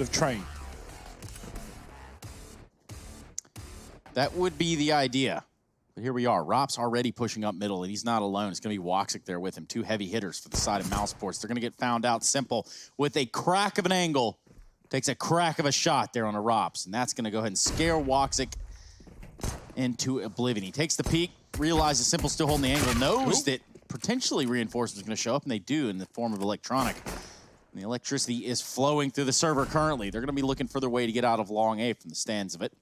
of train. That would be the idea. But here we are. Rop's already pushing up middle, and he's not alone. It's going to be Woxic there with him. Two heavy hitters for the side of Mousesports. They're going to get found out simple with a crack of an angle. Takes a crack of a shot there on a Rops, and that's going to go ahead and scare Woxic into oblivion. He takes the peek, realizes Simple's still holding the angle, knows that potentially reinforcements are going to show up, and they do in the form of electronic. And the electricity is flowing through the server currently. They're going to be looking for their way to get out of long A from the stands of it.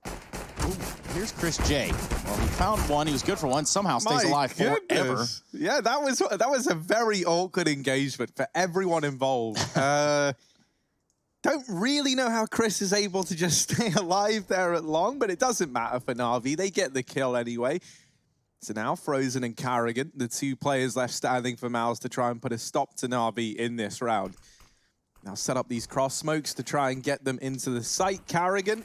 Ooh, here's Chris J. Well, he found one. He was good for one. Somehow stays alive forever. Yeah, that was a very awkward engagement for everyone involved. Don't really know how Chris is able to just stay alive there at long, but it doesn't matter for Navi. They get the kill anyway. So now Frozen and Carrigan, the two players left standing for Mouse to try and put a stop to Navi in this round. Now set up these cross smokes to try and get them into the site. Carrigan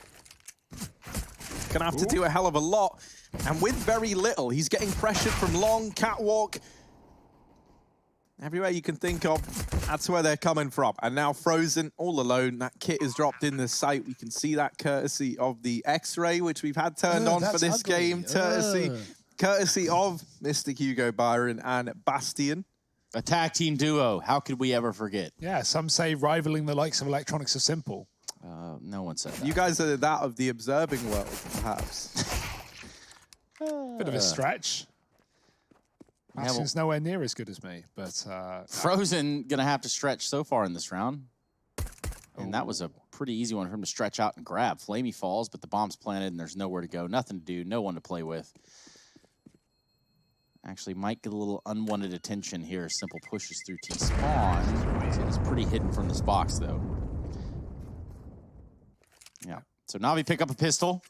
gonna have to do a hell of a lot. And with very little, he's getting pressured from long, catwalk. Everywhere you can think of, that's where they're coming from. And now Frozen all alone. That kit is dropped in the site. We can see that courtesy of the X-ray, which we've had turned on for this game. Courtesy of Mr. Hugo Byron and Bastion. A tag team duo. How could we ever forget? Yeah, some say rivaling the likes of Electronics of Simple. No one said that. You guys are that of the observing world, perhaps. Bit of a stretch. Bastion's nowhere near as good as me, but... Frozen gonna have to stretch so far in this round. And that was a pretty easy one for him to stretch out and grab. Flamey falls, but the bomb's planted and there's nowhere to go. Nothing to do, no one to play with. Actually might get a little unwanted attention here as Simple pushes through T-spawn. So it's pretty hidden from this box, though. Yeah, so Navi pick up a pistol.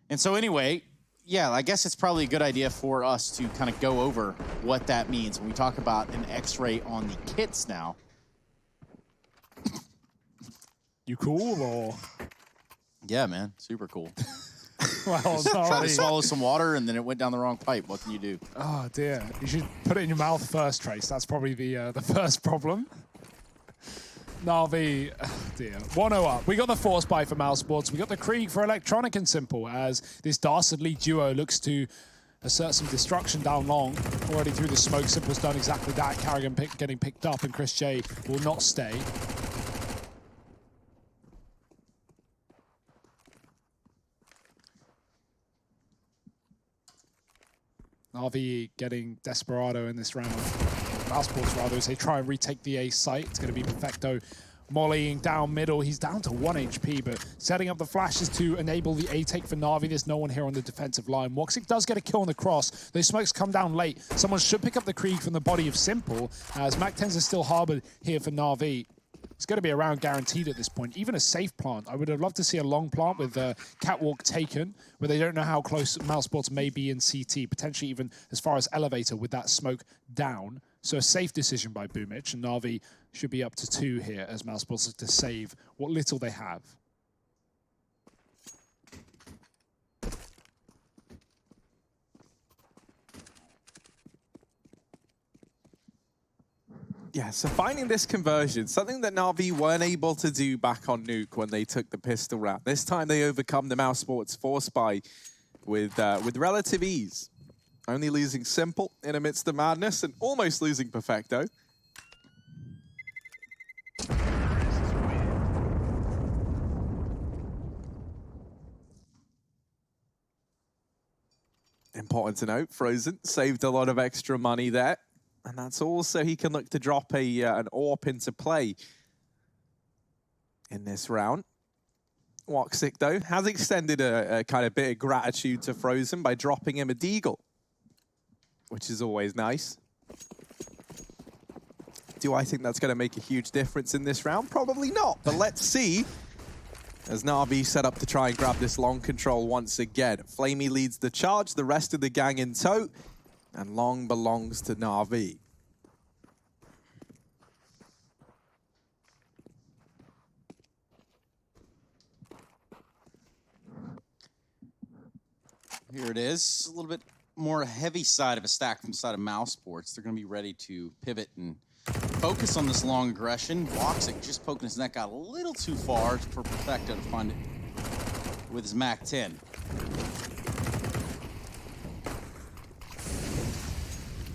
And so anyway, yeah, I guess it's probably a good idea for us to kind of go over what that means when we talk about an X-ray on the kits now. You cool, or? Yeah, man, super cool. Well, Try to swallow some water and then it went down the wrong pipe. What can you do? Oh dear, you should put it in your mouth first, Trace. That's probably the first problem. Navi, oh dear, 1-0 up. We got the Force Buy for Mousesports. We got the Krieg for Electronic and Simple as this dastardly duo looks to assert some destruction down long. Already through the smoke, Simple's done exactly that. Carrigan getting picked up and Chris J will not stay. Navi getting Desperado in this round. Mousesports rather, as they try and retake the A site. It's going to be Perfecto mollying down middle. He's down to 1 HP, but setting up the flashes to enable the A take for Navi. There's no one here on the defensive line. Woxic does get a kill on the cross. Those smokes come down late. Someone should pick up the Krieg from the body of Simple, as Mac-10s is still harbored here for Navi. It's going to be around guaranteed at this point. Even a safe plant. I would have loved to see a long plant with catwalk taken, where they don't know how close Mousesports may be in CT, potentially even as far as elevator with that smoke down. So a safe decision by Boomich, and Navi should be up to 2 here as Mousesports look to save what little they have. Yeah, so finding this conversion, something that Navi weren't able to do back on Nuke when they took the pistol round. This time they overcome the Mousesports Force Buy with relative ease. Only losing Simple in amidst the madness and almost losing Perfecto. Important to note, Frozen saved a lot of extra money there. And that's also he can look to drop an AWP into play in this round. Woxic, though, has extended a kind of bit of gratitude to Frozen by dropping him a deagle, which is always nice. Do I think that's going to make a huge difference in this round? Probably not, but let's see. As Navi set up to try and grab this long control once again. Flamey leads the charge, the rest of the gang in tow. And long belongs to Navi. Here it is. A little bit more heavy side of a stack from the side of Mousesports. They're going to be ready to pivot and focus on this long aggression. Woxic just poking his neck out a little too far for Perfecto to find it with his MAC-10.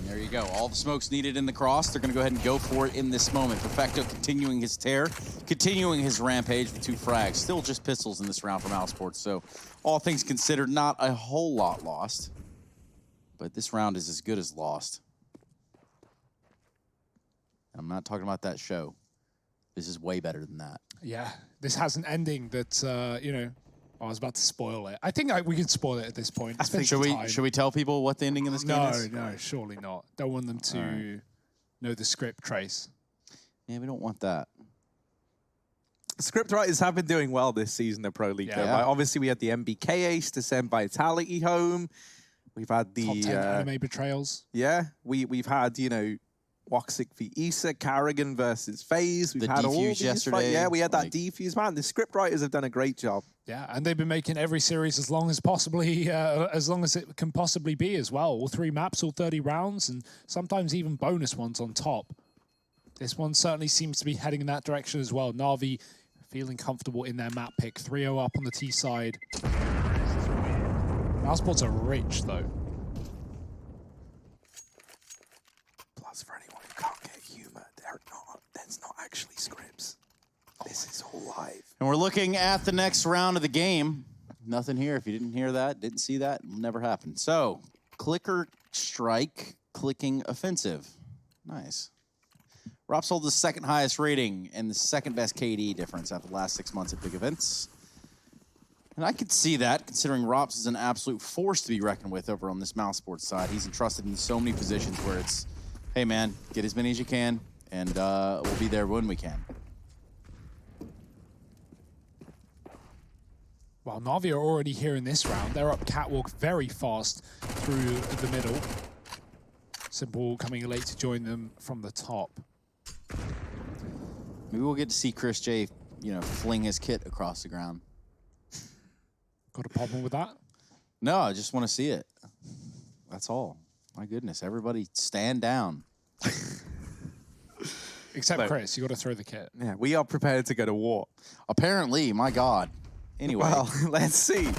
There you go. All the smokes needed in the cross. They're going to go ahead and go for it in this moment. Perfecto continuing his tear, continuing his rampage with 2 frags. Still just pistols in this round for Mousesports. So all things considered, not a whole lot lost. But this round is as good as lost. I'm not talking about that show. This is way better than that. Yeah, this has an ending that, you know, I was about to spoil it. I think we can spoil it at this point. Should we tell people what the ending of this game is? No, surely not. Don't want them to know the script, Trace. Yeah, we don't want that. Script writers have been doing well this season of Pro League. Yeah. Like, obviously, we had the MBK ace to send Vitality home. We've had the Top 10 anime betrayals. Yeah, we've had, you know, Woxic v Issa, Carrigan versus FaZe. We've The had all defuse these yesterday, Yeah, we had that like- defuse. Man, the script writers have done a great job. Yeah, and they've been making every series as long as possibly, as long as it can possibly be as well. All 3 maps, all 30 rounds, and sometimes even bonus ones on top. This one certainly seems to be heading in that direction as well. Navi feeling comfortable in their map pick. 3-0 up on the T side. Mousesports are rich, though. Plus, for anyone who can't get humor, there's not actually scripts. This is all live. And we're looking at the next round of the game. Nothing here. If you didn't hear that, didn't see that, it'll never happen. So, clicker strike, clicking offensive. Nice. Rob sold the 2nd highest rating and the 2nd best KD difference after the last 6 months at big events. And I could see that, considering Rops is an absolute force to be reckoned with over on this Mousesports side. He's entrusted in so many positions where it's, hey man, get as many as you can, and we'll be there when we can. Well, Navi are already here in this round. They're up catwalk very fast through the middle. Simple coming late to join them from the top. Maybe we'll get to see Chris J, you know, fling his kit across the ground. Got a problem with that? No, I just want to see it. That's all. My goodness, everybody stand down. Except No. Chris, you got to throw the kit. Yeah, we are prepared to go to war. Apparently, my God. Anyway. Well, let's see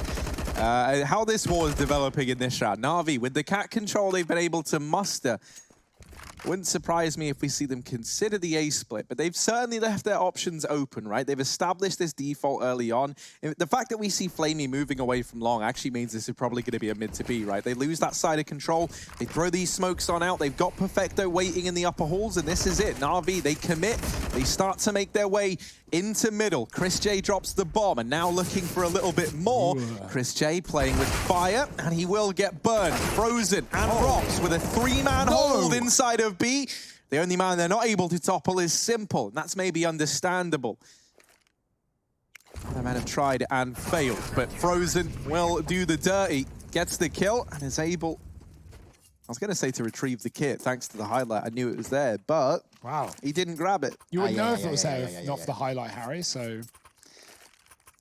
how this war is developing in this round. Navi, with the cat control they've been able to muster, wouldn't surprise me if we see them consider the A split, but they've certainly left their options open, right? They've established this default early on. The fact that we see Flamey moving away from long actually means this is probably going to be a mid to B, right? They lose that side of control. They throw these smokes on out. They've got Perfecto waiting in the upper halls, and this is it. Navi, they commit. They start to make their way into middle. Chris J drops the bomb, and now looking for a little bit more. Chris J playing with fire, and he will get burned. Frozen and Rops with a 3-man hold inside of B. The only man they're not able to topple is Simple, and that's maybe understandable. The men have tried and failed, but Frozen will do the dirty, gets the kill, and is able, I was going to say to retrieve the kit, thanks to the highlight. I knew it was there, but Wow. he didn't grab it. You wouldn't know if it was there if not for the highlight, Harry, so...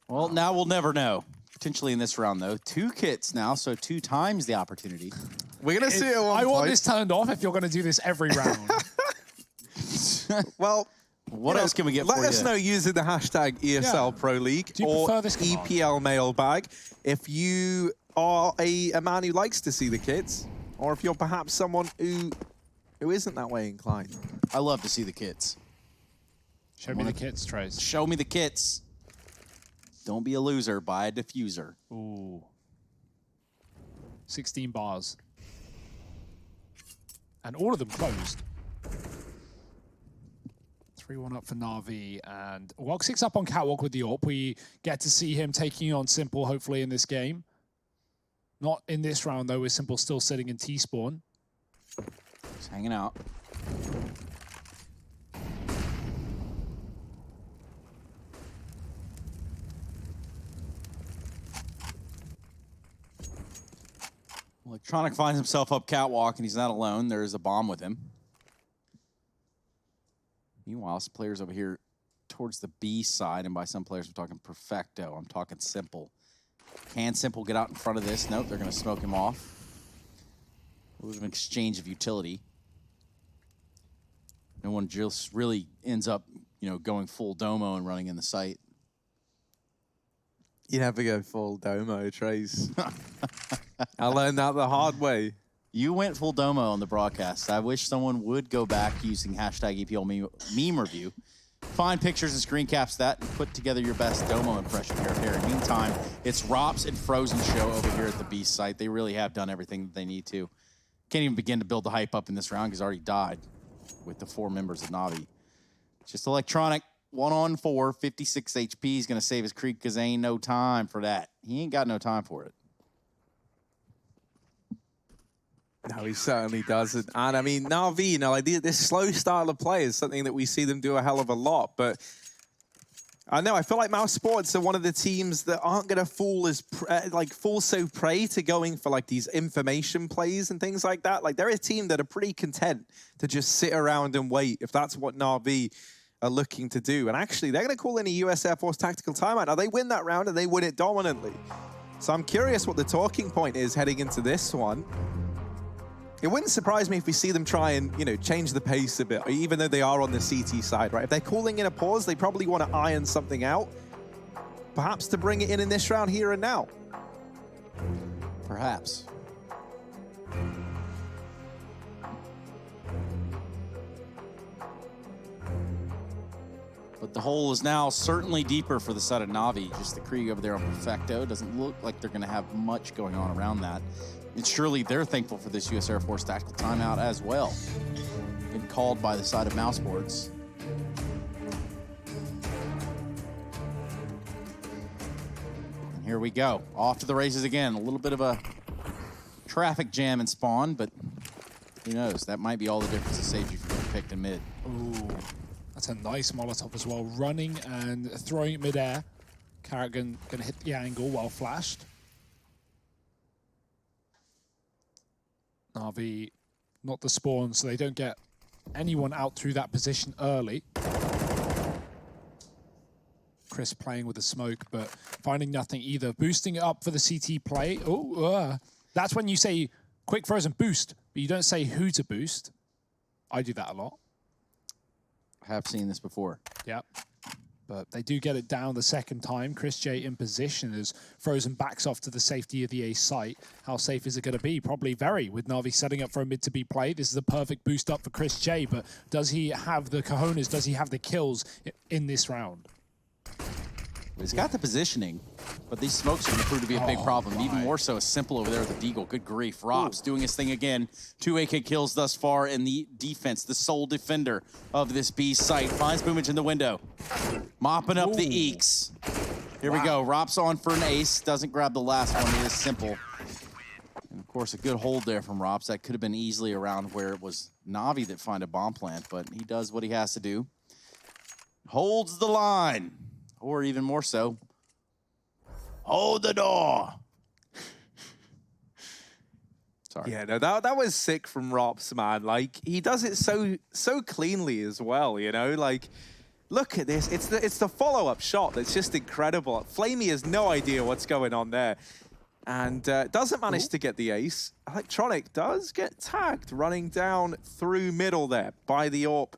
Well, now we'll never know. Potentially in this round, though. 2 kits now, so 2 times the opportunity. We're going to see it at one I want point. this turned off if you're going to do this every round. Well, What else can we get for you? Let us know using the hashtag ESL Yeah. Pro League Do you or prefer this command? EPL mailbag if you are a man who likes to see the kits, or if you're perhaps someone who isn't that way inclined. I love to see the kits. Show me the kits, Trace. Show me the kits. Don't be a loser. Buy a diffuser. Ooh. 16 bars. And all of them closed. 3-1 up for Navi, and Woxic's up on catwalk with the AWP. We get to see him taking on Simple, hopefully, in this game. Not in this round, though, with Simple still sitting in T-spawn. Just hanging out. Electronic finds himself up catwalk, and he's not alone. There is a bomb with him. Meanwhile, some players over here towards the B side, and by some players, I'm talking Perfecto. I'm talking Simple. Can Simple get out in front of this? Nope, they're going to smoke him off. A little bit of an exchange of utility. No one just really ends up, you know, going full domo and running in the site. You never go full domo, Trace. I learned that the hard way. You went full domo on the broadcast. I wish someone would go back using hashtag EPL meme review, find pictures and screen caps that, and put together your best domo impression here. In the meantime, it's Rops and Frozen show over here at the Beast site. They really have done everything that they need to. Can't even begin to build the hype up in this round because already died with the 4 members of Navi. Just Electronic, 1-on-4, 56 HP. He's going to save his creek because ain't no time for that. He ain't got no time for it. No, he certainly doesn't. And I mean, Navi, you know, like this slow style of play is something that we see them do a hell of a lot. But I know, I feel like Mousesports are one of the teams that aren't going to fall so prey to going for like these information plays and things like that. Like they're a team that are pretty content to just sit around and wait if that's what Navi are looking to do. And actually, they're going to call in a US Air Force tactical timeout. Now, they win that round and they win it dominantly. So I'm curious what the talking point is heading into this one. It wouldn't surprise me if we see them try and, you know, change the pace a bit, even though they are on the CT side, right? If they're calling in a pause, they probably want to iron something out, perhaps to bring it in this round here and now. Perhaps. But the hole is now certainly deeper for the side of Navi. Just the Krieg over there on Perfecto. Doesn't look like they're going to have much going on around that. And surely they're thankful for this U.S. Air Force tactical timeout as well. Been called by the side of Mousesports. And here we go. Off to the races again. A little bit of a traffic jam in spawn, but who knows? That might be all the difference that saves you from getting picked in mid. Ooh, that's a nice Molotov as well. Running and throwing it mid-air. Carrigan going to hit the angle while flashed. Navi, not the spawn, so they don't get anyone out through that position early. Chris playing with the smoke, but finding nothing either. Boosting it up for the CT play. Oh, that's when you say quick frozen boost, but you don't say who to boost. I do that a lot. I have seen this before. Yep. But they do get it down the second time. Chris J in position as Frozen backs off to the safety of the A site. How safe is it going to be? Probably very, with Navi setting up for a mid to be play. This is a perfect boost up for Chris J, but does he have the cojones? Does he have the kills in this round? He's got the positioning, but these smokes are going to prove to be a big problem. Even more so, Simple over there with the Deagle. Good grief. Rob's doing his thing again. 2 AK kills thus far in the defense. The sole defender of this B site. Finds Boomage in the window. Mopping up the eeks. Here we go. Rob's on for an ace. Doesn't grab the last one. It is Simple. And of course, a good hold there from Robs. That could have been easily around where it was Navi that find a bomb plant, but he does what he has to do. Holds the line. Or even more so, hold the door. Sorry. Yeah, no, that was sick from Rops, man. Like, he does it so cleanly as well, you know? Like, look at this. It's the follow-up shot that's just incredible. Flamey has no idea what's going on there. And doesn't manage to get the ace. Electronic does get tagged, running down through middle there by the AWP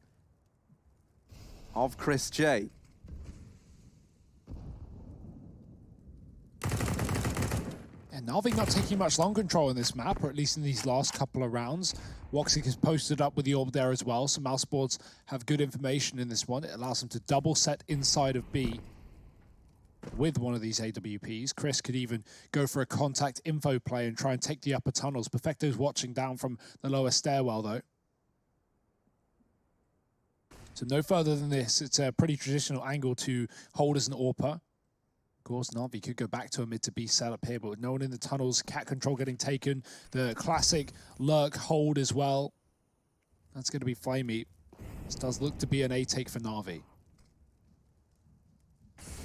of Chris J. And Navi not taking much long control in this map, or at least in these last couple of rounds. Woxic is posted up with the orb there as well, so Mousesports have good information in this one. It allows them to double set inside of B with one of these AWPs. Chris could even go for a contact info play and try and take the upper tunnels. Perfecto's watching down from the lower stairwell, though. So no further than this. It's a pretty traditional angle to hold as an AWPer. Of course, Navi could go back to a mid to B setup here, but with no one in the tunnels, cat control getting taken, the classic lurk hold as well. That's going to be Flamey. This does look to be an A take for Navi.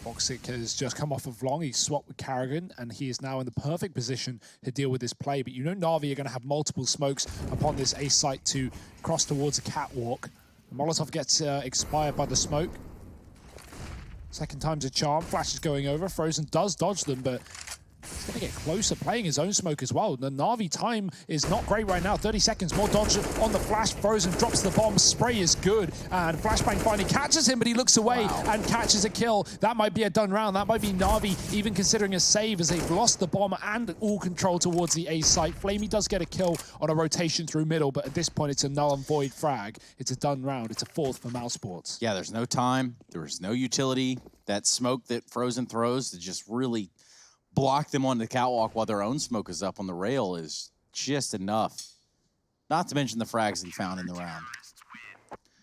Woxic has just come off of long. He's swapped with Carrigan, and he is now in the perfect position to deal with this play. But you know Navi are going to have multiple smokes upon this A site to cross towards a catwalk. Molotov gets expired by the smoke. Second time's a charm. Flash is going over. Frozen does dodge them, but He's going to get closer, playing his own smoke as well. The Navi time is not great right now. 30 seconds, more dodge on the flash. Frozen drops the bomb. Spray is good. And Flashbang finally catches him, but he looks away and catches a kill. That might be a done round. That might be Navi even considering a save as they've lost the bomb and all control towards the A site. Flamey does get a kill on a rotation through middle, but at this point, it's a null and void frag. It's a done round. It's a fourth for Mousesports. Yeah, there's no time. There's no utility. That smoke that Frozen throws to just really block them on the catwalk while their own smoke is up on the rail is just enough. Not to mention the frags he found in the round.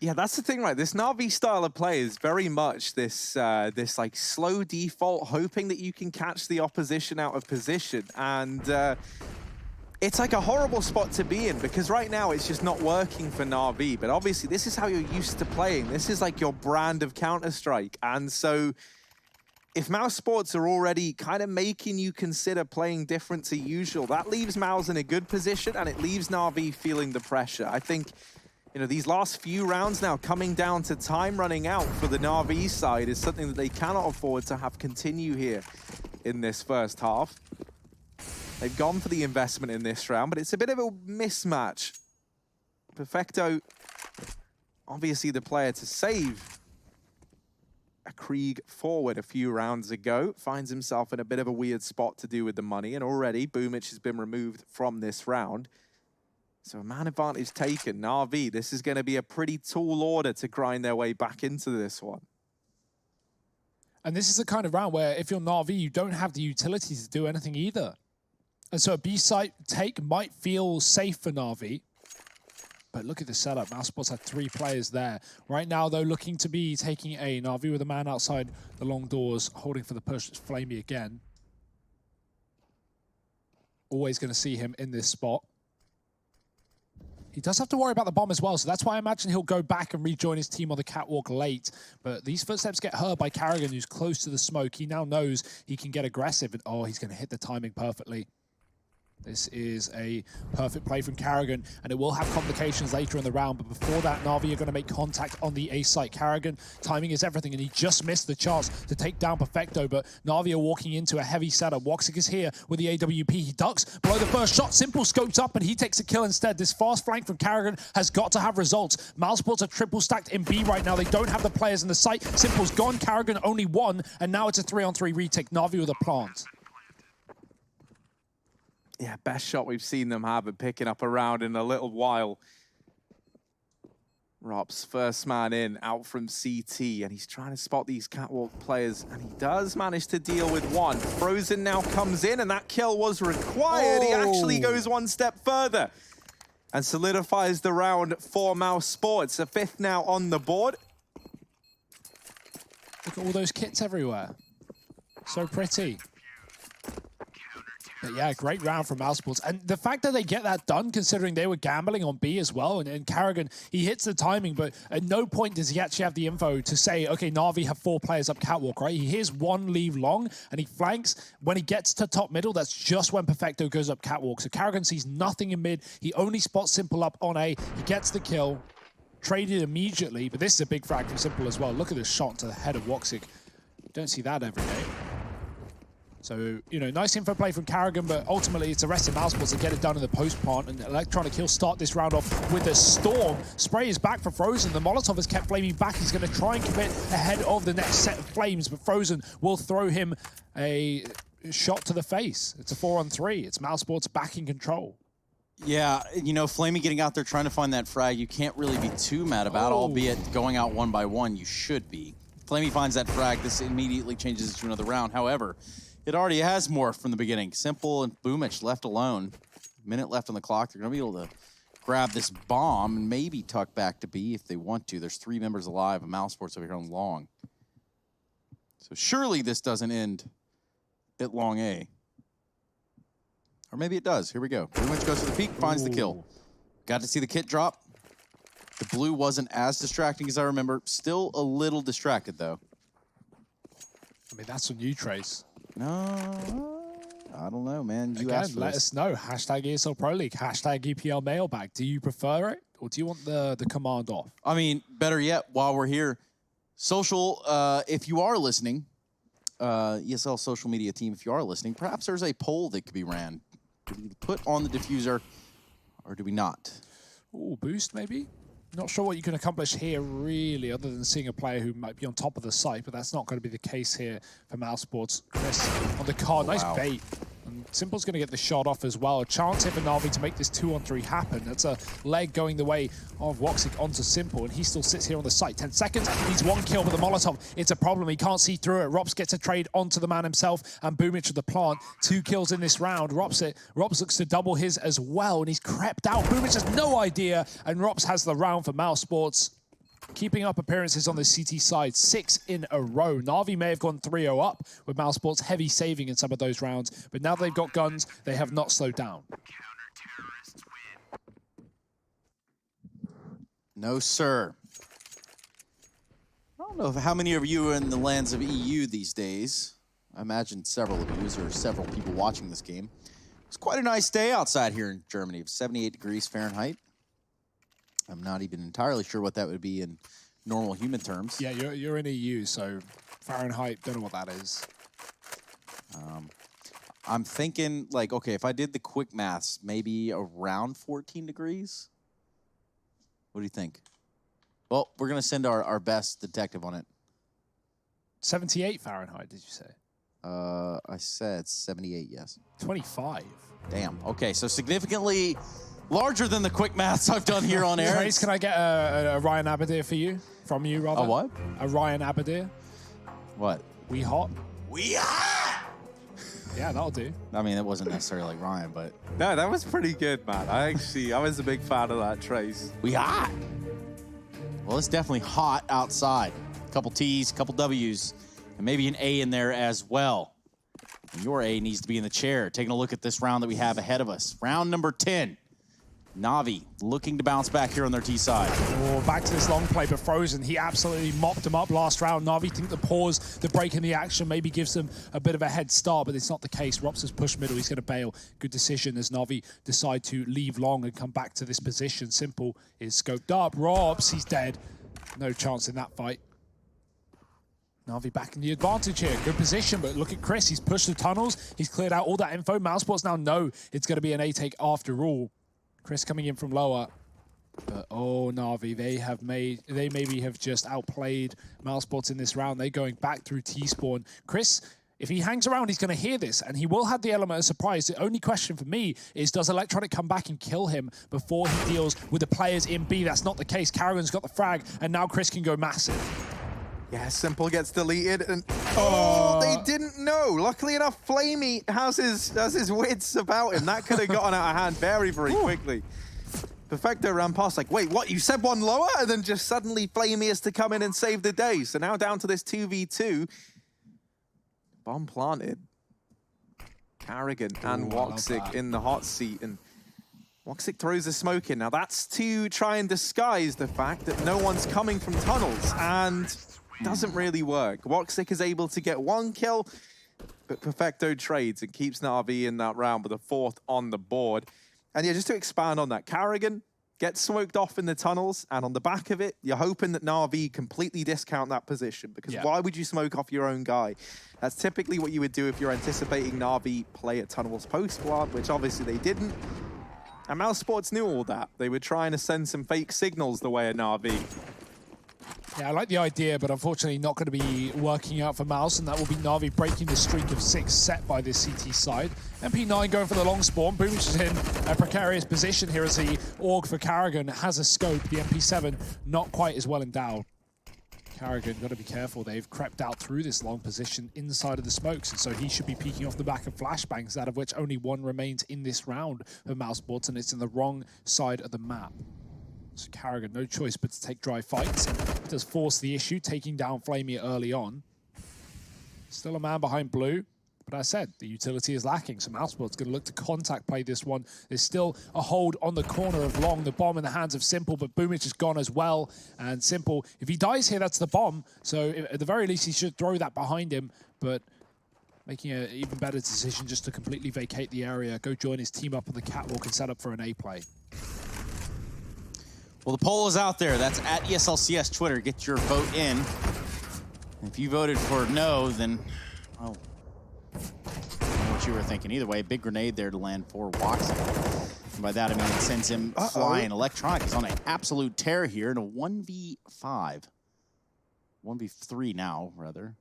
Yeah, that's the thing, right? This Navi style of play is very much this like slow default, hoping that you can catch the opposition out of position. And it's like a horrible spot to be in because right now it's just not working for Navi. But obviously this is how you're used to playing. This is like your brand of Counter-Strike. And so if Mousesports are already kind of making you consider playing different to usual, that leaves Mouse in a good position and it leaves Navi feeling the pressure. I think, you know, these last few rounds now coming down to time running out for the Navi side is something that they cannot afford to have continue here in this first half. They've gone for the investment in this round, but it's a bit of a mismatch. Perfecto, obviously the player to save a Krieg forward a few rounds ago, finds himself in a bit of a weird spot to do with the money, and already Boomich has been removed from this round. So a man advantage taken. Navi, this is going to be a pretty tall order to grind their way back into this one. And this is the kind of round where if you're Navi, you don't have the utility to do anything either. And so a B-site take might feel safe for Navi. But look at the setup. Mousesports had 3 players there. Right now, though, looking to be taking A. Navi with a man outside the long doors, holding for the push. It's Flamey again. Always going to see him in this spot. He does have to worry about the bomb as well, so that's why I imagine he'll go back and rejoin his team on the catwalk late. But these footsteps get heard by Carrigan, who's close to the smoke. He now knows he can get aggressive. And, oh, he's going to hit the timing perfectly. This is a perfect play from Carrigan, and it will have complications later in the round. But before that, Navi are going to make contact on the A site. Carrigan, timing is everything, and he just missed the chance to take down Perfecto. But Navi are walking into a heavy setup. Woxic is here with the AWP. He ducks below the first shot. Simple scopes up, and he takes a kill instead. This fast flank from Carrigan has got to have results. Mousesports are triple stacked in B right now. They don't have the players in the site. Simple's gone. Carrigan only one, and now it's a 3-on-3 retake. Navi with a plant. Yeah, best shot we've seen them have at picking up a round in a little while. Rob's first man in, out from CT, and he's trying to spot these catwalk players, and he does manage to deal with one. Frozen now comes in, and that kill was required. He actually goes one step further and solidifies the round for Mousesports. A 5th now on the board. Look at all those kits everywhere. So pretty. But yeah, great round from Mousesports. And the fact that they get that done, considering they were gambling on B as well, and Carrigan, he hits the timing, but at no point does he actually have the info to say, okay, Navi have 4 players up catwalk, right? He hears one leave long, and he flanks. When he gets to top middle, that's just when Perfecto goes up catwalk. So Carrigan sees nothing in mid. He only spots Simple up on A. He gets the kill, traded immediately, but this is a big frag from Simple as well. Look at this shot to the head of Woxic. Don't see that every day. So, you know, nice info play from Carrigan, but ultimately it's the rest of Mousesports to get it done in the post plant, and Electronic He'll start this round off with a storm. Spray is back for Frozen. The Molotov has kept Flaming back. He's going to try and commit ahead of the next set of flames, but Frozen will throw him a shot to the face. It's a 4-on-3. It's Mousesports back in control. Yeah, you know, Flamey getting out there trying to find that frag, you can't really be too mad about, albeit going out 1 by 1, you should be. Flamey finds that frag, this immediately changes it to another round. However, it already has morphed from the beginning. Simple and Boomich left alone. Minute left on the clock. They're going to be able to grab this bomb and maybe tuck back to B if they want to. There's 3 members alive of Mousesports over here on long. So surely this doesn't end at long A. Or maybe it does. Here we go. Boomich goes to the peak, finds the kill. Got to see the kit drop. The blue wasn't as distracting as I remember. Still a little distracted, though. I mean, that's on you, Trace. No, I don't know, man. You Again, asked for let this. us know. Hashtag ESL Pro League. Hashtag EPL mailbag. Do you prefer it, or do you want the command off? I mean, better yet, while we're here, social, if you are listening, ESL social media team, if you are listening, perhaps there's a poll that could be ran. Do we put on the diffuser or do we not? Ooh, boost maybe? Not sure what you can accomplish here, really, other than seeing a player who might be on top of the site, but that's not going to be the case here for Mousesports. Chris on the card, nice bait. And Simple's going to get the shot off as well. A chance here for Navi to make this 2-on-3 happen. That's a leg going the way of Woxic onto Simple, and he still sits here on the site. 10 seconds, needs 1 kill with the Molotov. It's a problem, he can't see through it. Rops gets a trade onto the man himself, and Boomich with the plant. 2 kills in this round. Rops looks to double his as well, and he's crept out. Boomich has no idea, and Rops has the round for Mousesports. Keeping up appearances on the CT side, 6 in a row. Navi may have gone 3-0 up with Mousesports heavy saving in some of those rounds, but now they've got guns, they have not slowed down. No, sir. I don't know how many of you are in the lands of EU these days. I imagine several of you, or several people watching this game. It's quite a nice day outside here in Germany, 78 degrees Fahrenheit. I'm not even entirely sure what that would be in normal human terms. Yeah, you're in EU, so Fahrenheit, don't know what that is. I'm thinking, like, okay, if I did the quick maths, maybe around 14 degrees? What do you think? Well, we're going to send our best detective on it. 78 Fahrenheit, did you say? I said 78, yes. 25. Damn. Okay, so significantly larger than the quick maths I've done here on air. Trace, can I get a Ryan Abadir for you? From you, rather? A what? A Ryan Abadir. What? We hot? We hot! Yeah, that'll do. I mean, it wasn't necessarily like Ryan, but... No, that was pretty good, man. I was a big fan of that, Trace. We hot! Well, it's definitely hot outside. A couple T's, a couple W's, and maybe an A in there as well. And your A needs to be in the chair. Taking a look at this round that we have ahead of us. Round number 10. Navi looking to bounce back here on their T side. Oh, back to this long play, but Frozen, he absolutely mopped him up last round. Navi think the pause, the break in the action maybe gives them a bit of a head start, but it's not the case. Rops has pushed middle, he's going to bail. Good decision as Navi decide to leave long and come back to this position. Simple is scoped up. Rops, he's dead. No chance in that fight. Navi back in the advantage here. Good position, but look at Chris. He's pushed the tunnels. He's cleared out all that info. Mousesports now know it's going to be an A take after all. Chris coming in from lower. But oh, Navi, they maybe have just outplayed Mousesports in this round. They're going back through T-spawn. Chris, if he hangs around, he's going to hear this, and he will have the element of surprise. The only question for me is, does Electronic come back and kill him before he deals with the players in B? That's not the case. Carrigan's got the frag, and now Chris can go massive. Yeah, Simple gets deleted, and oh, they didn't know. Luckily enough, Flamey has his wits about him. That could have gotten out of hand very, very quickly. Perfecto ran past like, wait, what? You said one lower? And then just suddenly Flamey has to come in and save the day. So now down to this 2v2. Bomb planted. Carrigan and Woxic in the hot seat, and Woxic throws a smoke in. Now that's to try and disguise the fact that no one's coming from tunnels, and doesn't really work. Woxic is able to get 1 kill, but Perfecto trades and keeps Navi in that round with a 4th on the board. And yeah, just to expand on that, Carrigan gets smoked off in the tunnels, and on the back of it, you're hoping that Navi completely discount that position, because why would you smoke off your own guy? That's typically what you would do if you're anticipating Navi play at tunnels post-plant, which obviously they didn't. And Mousesports knew all that. They were trying to send some fake signals the way of Navi. Yeah, I like the idea, but unfortunately not going to be working out for Mouse, and that will be Navi breaking the streak of 6 set by this CT side. MP9 going for the long spawn. Boomich is in a precarious position here as the AUG for Carrigan has a scope. The MP7 not quite as well endowed. Carrigan, got to be careful. They've crept out through this long position inside of the smokes, and so he should be peeking off the back of flashbangs, out of which only 1 remains in this round for Mousesports, and it's in the wrong side of the map. So Carrigan, no choice but to take dry fights. Does force the issue, taking down Flamey early on. Still a man behind blue, but as I said, the utility is lacking, so Mousesports going to look to contact play this one. There's still a hold on the corner of long, the bomb in the hands of Simple, but Boomich is gone as well. And Simple, if he dies here, that's the bomb. So at the very least, he should throw that behind him, but making an even better decision just to completely vacate the area, go join his team up on the catwalk and set up for an A play. Well, the poll is out there. That's at ESLCS Twitter. Get your vote in. If you voted for no, then Oh. I don't know what you were thinking. Either way, big grenade there to land for Woxic. And by that, I mean it sends him flying. Electronic is on an absolute tear here in a 1v5. 1v3 now, rather.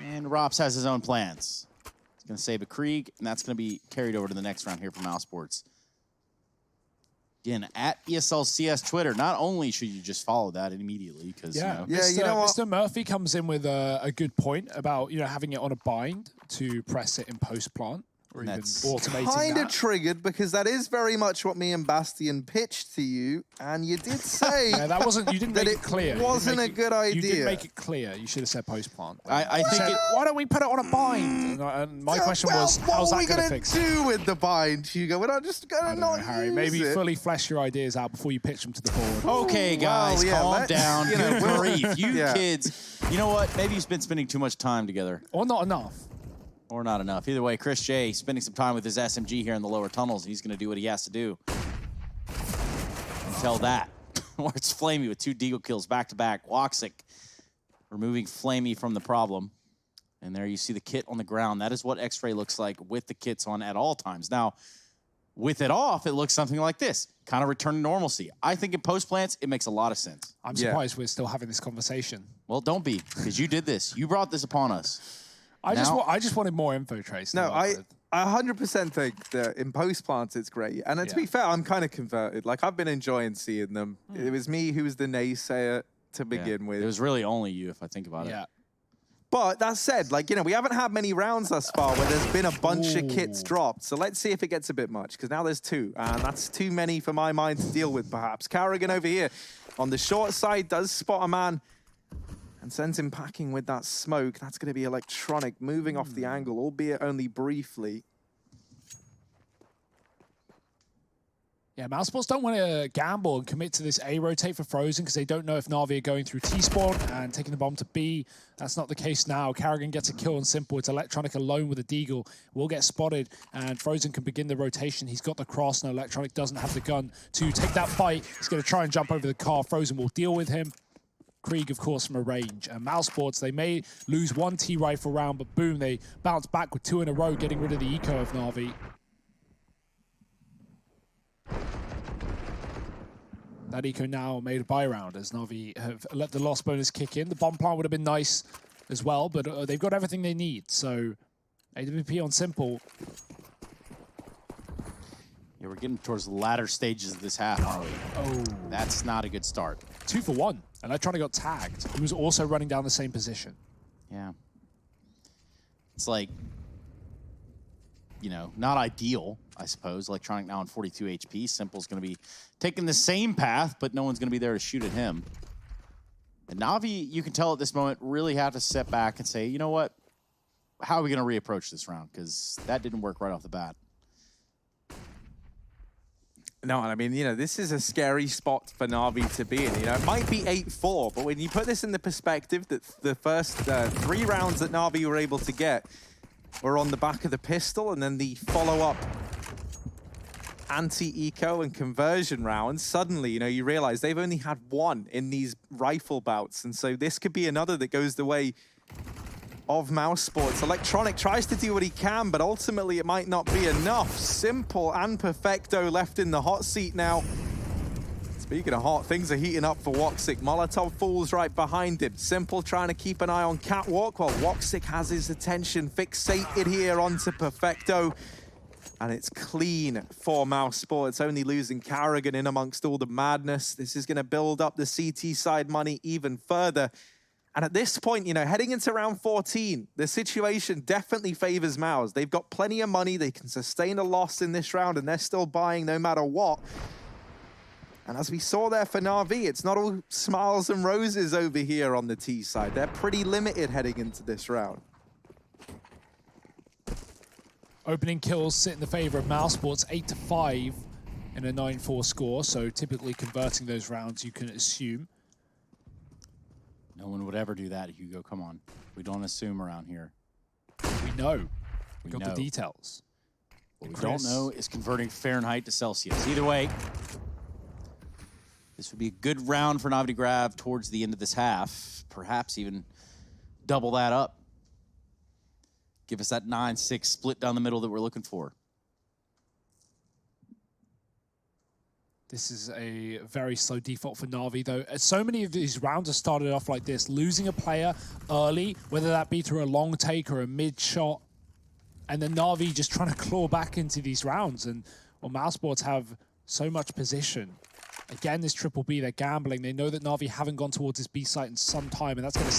And Rops has his own plans. He's going to save a Krieg, and that's going to be carried over to the next round here for Mousesports. Again, at ESLCS Twitter, not only should you just follow that immediately, because, you know, Mr. Murphy comes in with a good point about, having it on a bind to press it in post-plant. Or even automating kind of that. triggered because that is very much what me and Bastian pitched to you, and you did say that wasn't. You didn't make it clear. Wasn't a good idea. You didn't make it clear. You should have said post plant. I think. Why don't we put it on a bind? And my question was, how's that going to fix it? What are we going to do with the bind, Hugo? We're not just going to not Harry, use maybe it. fully flesh your ideas out before you pitch them to the board. Okay, guys, calm down. Good grief. You kids, you know what? Maybe you've been spending too much time together. Or not enough. Or not enough. Either way, Chris J spending some time with his SMG here in the lower tunnels. He's going to do what he has to do. Until that. Or it's Flamey with 2 Deagle kills back-to-back. Woxic removing Flamey from the problem. And there you see the kit on the ground. That is what X-Ray looks like with the kits on at all times. Now, with it off, it looks something like this. Kind of return to normalcy. I think in post-plants, it makes a lot of sense. I'm surprised we're still having this conversation. Well, don't be, because you did this. You brought this upon us. I just wanted more info, Trace. No, I 100% think that in post-plant it's great. And to be fair, I'm kind of converted. Like, I've been enjoying seeing them. It was me who was the naysayer to begin with. It was really only you, if I think about it. But that said, like, we haven't had many rounds thus far where there's been a bunch of kits dropped. So let's see if it gets a bit much, because now there's 2. And that's too many for my mind to deal with, perhaps. Carrigan over here on the short side does spot a man and sends him packing with that smoke. That's going to be Electronic moving off the angle, albeit only briefly. Yeah, Mousesports don't want to gamble and commit to this A rotate for Frozen because they don't know if Navi are going through T-spawn and taking the bomb to B. That's not the case now. Carrigan gets a kill on Simple. It's Electronic alone with a Deagle. Will get spotted, and Frozen can begin the rotation. He's got the cross. No, Electronic doesn't have the gun to take that fight. He's going to try and jump over the car. Frozen will deal with him. Krieg, of course, from a range. And Mousesports, they may lose 1 T-rifle round, but boom, they bounce back with 2 in a row, getting rid of the eco of Navi. That eco now made a buy round as Navi have let the loss bonus kick in. The bomb plant would have been nice as well, but they've got everything they need. So AWP on Simple. Yeah, we're getting towards the latter stages of this half, aren't we? Oh. That's not a good start. 2 for 1. Electronic got tagged. He was also running down the same position. Yeah. It's like, not ideal, I suppose. Electronic now on 42 HP. Simple's going to be taking the same path, but no one's going to be there to shoot at him. And Navi, you can tell at this moment, really have to step back and say, you know what? How are we going to reapproach this round? Because that didn't work right off the bat. No, I mean, this is a scary spot for Navi to be in. It might be 8-4, but when you put this in the perspective that the first 3 rounds that Navi were able to get were on the back of the pistol, and then the follow-up anti-eco and conversion rounds, suddenly, you realize they've only had 1 in these rifle bouts. And so this could be another that goes the way of Mousesports. Electronic tries to do what he can, but ultimately it might not be enough. Simple and Perfecto left in the hot seat now. Speaking of hot, things are heating up for Woxic. Molotov falls right behind him. Simple trying to keep an eye on Catwalk while Woxic has his attention fixated here onto Perfecto. And it's clean for Mousesports, only losing Carrigan in amongst all the madness. This is going to build up the CT side money even further. And at this point, heading into round 14, the situation definitely favors Mouse. They've got plenty of money. They can sustain a loss in this round, and they're still buying no matter what. And as we saw there for Navi, it's not all smiles and roses over here on the T side. They're pretty limited heading into this round. Opening kills sit in the favor of Mousesports, 8-5 in a 9-4 score. So typically converting those rounds, you can assume. No one would ever do that, Hugo. Come on. We don't assume around here. We know. We got the details. What we don't know is converting Fahrenheit to Celsius. Either way, this would be a good round for Navi to grab towards the end of this half. Perhaps even double that up. Give us that 9-6 split down the middle that we're looking for. This is a very slow default for Navi, though. So many of these rounds have started off like this, losing a player early, whether that be through a long take or a mid shot, and then Navi just trying to claw back into these rounds. And well, Mousesports have so much position. Again, this triple B, they're gambling. They know that Navi haven't gone towards this B site in some time, and that's going to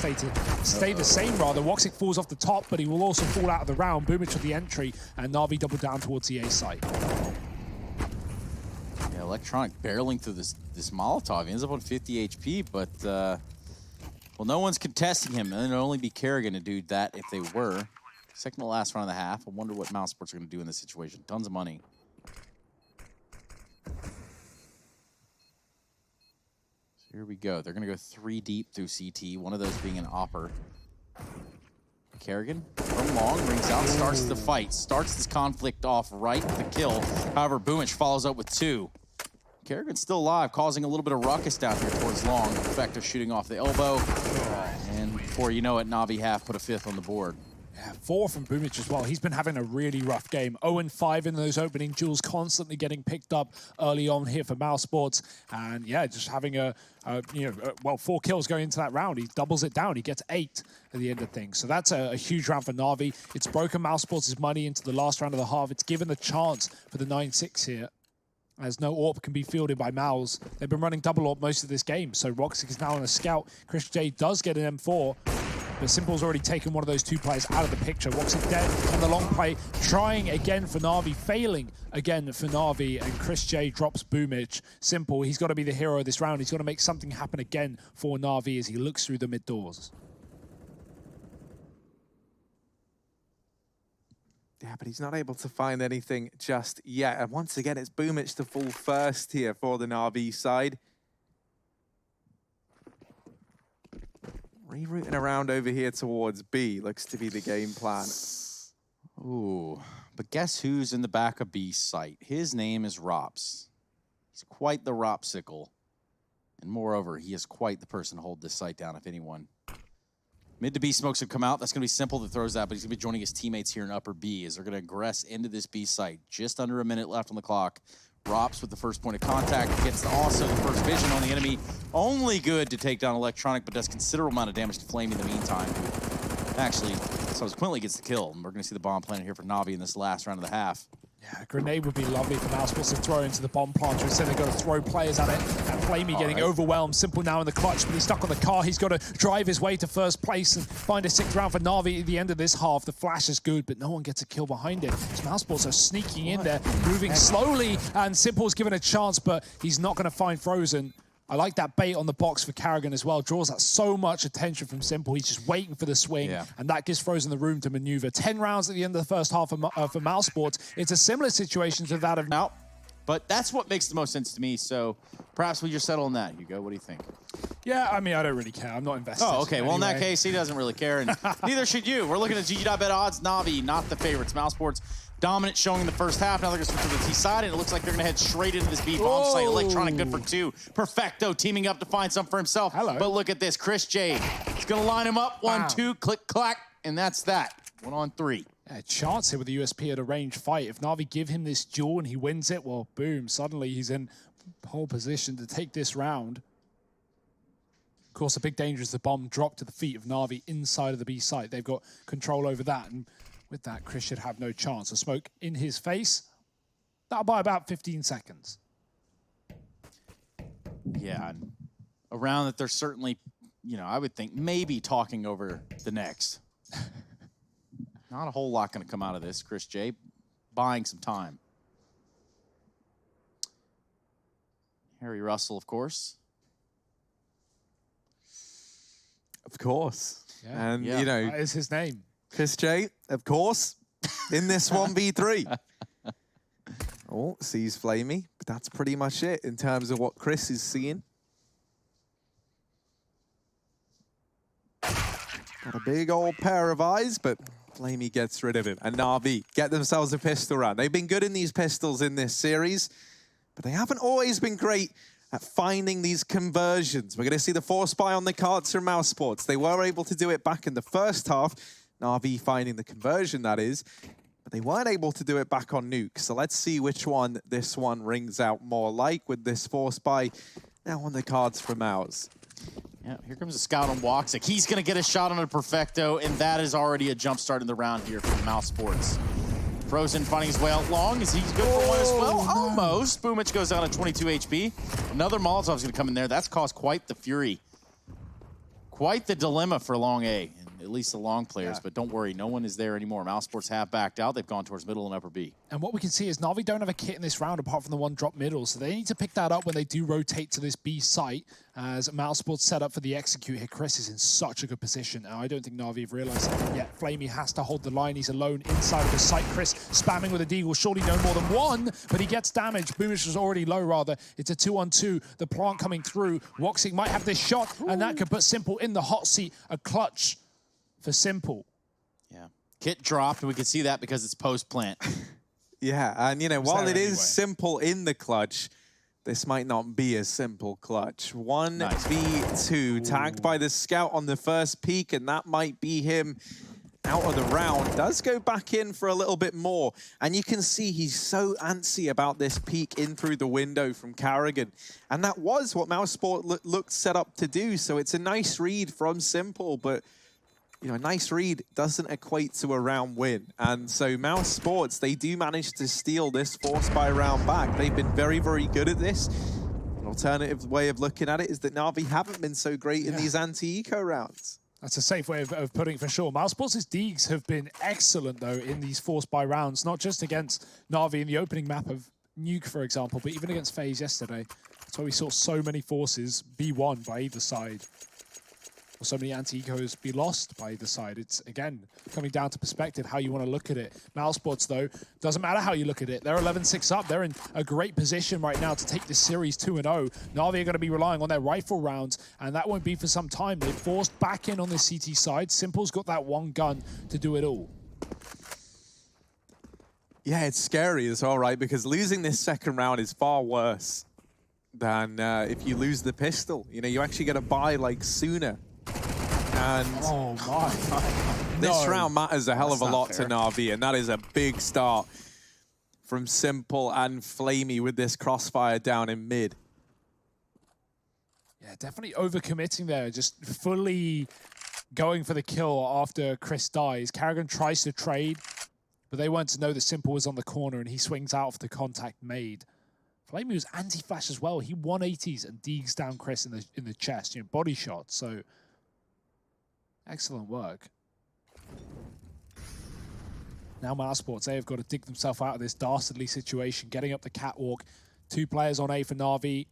stay the same, rather. Woxic falls off the top, but he will also fall out of the round. Boomich with the entry, and Navi double down towards the A site. Yeah, Electronic barreling through this Molotov. He ends up on 50 HP, but, well, no one's contesting him, and it'll only be Kerrigan to do that if they were. Second to last round of the half. I wonder what Mousesports are going to do in this situation. Tons of money. Here we go. They're going to go 3 deep through CT, one of those being an Opper. Kerrigan from long, rings out, starts the fight, starts this conflict off right with the kill. However, Boomich follows up with 2. Kerrigan's still alive, causing a little bit of ruckus down here towards long. Effective shooting off the elbow. And before you know it, Navi half put a 5th on the board. Yeah, 4 from Boomich as well. He's been having a really rough game. 0-5 in those opening duels, constantly getting picked up early on here for Mousesports. And yeah, just having well, 4 kills going into that round. He doubles it down. He gets 8 at the end of things. So that's a huge round for Navi. It's broken Mousesports' money into the last round of the half. It's given the chance for the 9-6 here, as no AWP can be fielded by Mouse. They've been running double AWP most of this game. So Roxic is now on a scout. Chris J does get an M4. But Simple's already taken one of those 2 players out of the picture. Woxic dead on the long play, trying again for Navi, failing again for Navi, and Chris J drops Boomich. Simple, he's got to be the hero of this round. He's got to make something happen again for Navi as he looks through the mid doors. Yeah, but he's not able to find anything just yet. And once again, it's Boomich to fall first here for the Navi side. Rerouting around over here towards B looks to be the game plan. Ooh, but guess who's in the back of B site? His name is Rops. He's quite the Ropsicle. And moreover, he is quite the person to hold this site down, if anyone. Mid to B smokes have come out. That's going to be Simple that throws that, but he's going to be joining his teammates here in upper B as they're going to aggress into this B site. Just under a minute left on the clock. Rops with the first point of contact, gets also the first vision on the enemy. Only good to take down Electronic, but does considerable amount of damage to Flame in the meantime. Actually, subsequently gets the kill. And we're going to see the bomb planted here for Navi in this last round of the half. Yeah, a grenade would be lovely for Mousesports to throw into the bomb planter. Instead, they've got to throw players at it. And Flamey getting overwhelmed. Simple now in the clutch, but he's stuck on the car. He's got to drive his way to first place and find a 6th round for Navi at the end of this half. The flash is good, but no one gets a kill behind it. So Mousesports are sneaking in there, moving slowly, and Simple's given a chance, but he's not going to find Frozen. I like that bait on the box for Kerrigan as well. Draws out so much attention from Simple. He's just waiting for the swing, and that gives Frozen the room to maneuver. 10 rounds at the end of the first half for Mousesports. It's a similar situation to that of now, but that's what makes the most sense to me. So perhaps we just settle on that. Hugo, what do you think? Yeah, I mean, I don't really care. I'm not invested. Oh, okay. Well, anyway. in that case, he doesn't really care, and neither should you. We're looking at GG.bet odds. Navi, not the favorites. Mousesports dominant showing in the first half. Now they're going to switch to the T side, and it looks like they're going to head straight into this B bomb site. Electronic good for 2. Perfecto teaming up to find some for himself. Hello. But look at this. Chris J is going to line him up. 1, 2, click, clack, and that's that. 1 on 3. A chance here with the USP at a range fight. If Navi give him this duel and he wins it, well, boom, suddenly he's in pole position to take this round. Of course, the big danger is the bomb dropped to the feet of Navi inside of the B site. They've got control over that, and with that, Chris should have no chance. A smoke in his face. That'll buy about 15 seconds. Yeah, and around that, they're certainly, you know, I would think maybe talking over the next. Not a whole lot going to come out of this. Chris J buying some time. Harry Russell, of course. Of course. Yeah. And, you know, that is his name. Chris J, of course, in this 1v3. Oh, sees Flamey, but that's pretty much it in terms of what Chris is seeing. Got a big old pair of eyes, but Flamey gets rid of him. And Navi get themselves a pistol round. They've been good in these pistols in this series, but they haven't always been great at finding these conversions. We're going to see the force buy on the cards from Mousesports. They were able to do it back in the first half. Navi finding the conversion, that is. But they weren't able to do it back on Nuke. So let's see which one this one rings out more like with this force buy now on the cards for Mouse. Yeah, here comes a scout on Woxic. He's going to get a shot on a Perfecto, and that is already a jump start in the round here for Mousesports. Frozen finding his way out long. Is he good for one as well? No. Almost. Boomich goes down to 22 HP. Another Molotov's going to come in there. That's caused quite the fury. Quite the dilemma for Long A, and at least the long players. Yeah. But don't worry, no one is there anymore. Mousesports have backed out. They've gone towards middle and upper B. And what we can see is Navi don't have a kit in this round apart from the one drop middle, so they need to pick that up when they do rotate to this B site as Mousesports set up for the execute here. Chris is in such a good position. I don't think Navi have realized that yet. Flamey has to hold the line. He's alone inside of the site. Chris spamming with a deagle. Surely no more than one, but he gets damaged. Boomish was already low, rather. It's a 2-on-2. The plant coming through. Woxic might have this shot, and that could put Simple in the hot seat. A clutch for Simple. Yeah. Kit dropped, and we can see that because it's post-plant. Yeah, and you know, while it anyway. is Simple in the clutch, this might not be a simple clutch. 1v2, tagged by the scout on the first peak, and that might be him out of the round. Does go back in for a little bit more, and you can see he's so antsy about this peek in through the window from Carrigan, and that was what Mousesport looked set up to do. So it's a nice read from Simple, but you know, a nice read doesn't equate to a round win. And so Mousesports, they do manage to steal this force by round back. They've been very, very good at this. An alternative way of looking at it is that Navi haven't been so great in these anti-eco rounds. That's a safe way of putting it for sure. Mousesports' Deegs have been excellent, though, in these force buy rounds, not just against Navi in the opening map of Nuke, for example, but even against FaZe yesterday. That's why we saw so many forces be won by either side. Or so many anti-ecos be lost by either side. It's, again, coming down to perspective, how you want to look at it. Mousesports, though, doesn't matter how you look at it. They're 11-6 up. They're in a great position right now to take this series 2-0. Navi are going to be relying on their rifle rounds, and that won't be for some time. They're forced back in on the CT side. Simple's got that one gun to do it all. Yeah, it's scary as well, right? Because losing this second round is far worse than if you lose the pistol. You know, you actually get a buy, like, sooner. And oh my. This round matters a hell of a lot fair. to Navi, and that is a big start from Simple and Flamey with this crossfire down in mid. Yeah, definitely overcommitting there, just fully going for the kill after Chris dies. Carrigan tries to trade, but they want to know that Simple was on the corner, and he swings out of the contact made. Flamey was anti-flash as well. He 180s and deegs down Chris in the chest, you know, body shot. So excellent work. Now Mousesports, they have got to dig themselves out of this dastardly situation, getting up the catwalk. 2 players on A for Navi.